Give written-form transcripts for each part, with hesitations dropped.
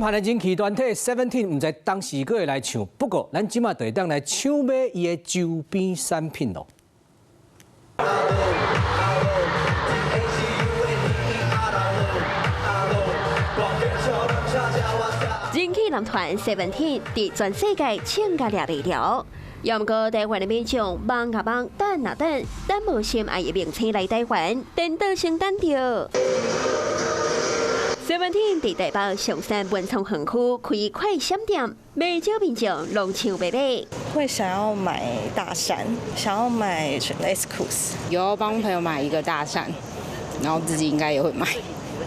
韩的人气团体 Seventeen 唔知当时佫会来唱，不过咱即马就会当来抢买伊的周边产品咯。人气男团 Seventeen 伫全世界请甲掠力了。要毋过台湾的民众忙啊忙，等啊等，等无心爱的名称来台湾，等到先等着。Seventeen 伫台北上山文创园区开快闪店，不少民众拢抢买买。会想要买大扇，想要买 Exclusive， 有帮朋友买一个大扇，然后自己应该也会买。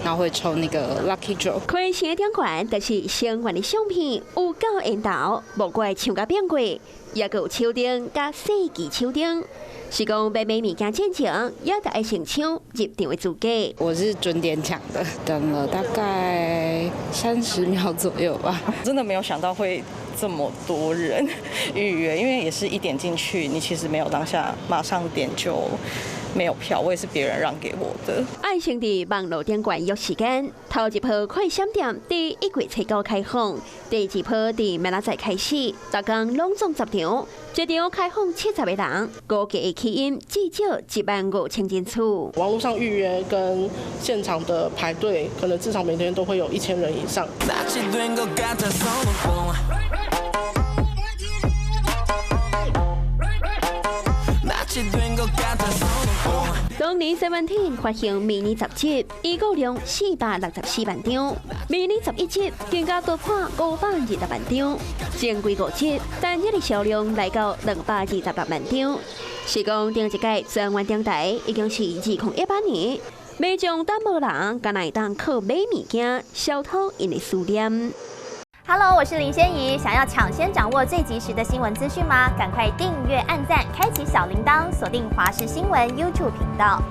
然后会抽那个 Lucky Draw。开车顶管就是生活的相片，有够缘投，无怪抢甲变贵，也有手灯甲细机手灯。是讲买物件之前，也得爱先抢入场的资格。我是准点抢的，等了大概30秒左右吧。真的没有想到会这么多人预约，因为也是一点进去，你其实没有当下马上点就。 没有票，我也是别人让给我的。爱先伫网络顶管约时间，头一波快闪店第1月7号开放，第二波伫明仔载开始，逐天拢总10场，一场开放70个人，估计起因至少15000间厝。网络上预约跟现场的排队，可能至少每天都会有1000人以上。 当年Seventeen发行迷你10集，预购量464万张，迷你11集更加突破520万张，前几5集单日的销量来到226万张。是讲顶一届全湾电台已经是2018年，民众等无人，敢会当靠买物件消透因的思念。 Hello， 我是林仙怡。想要抢先掌握最及时的新闻资讯吗？赶快订阅、按赞、开启小铃铛，锁定华视新闻 YouTube 频道。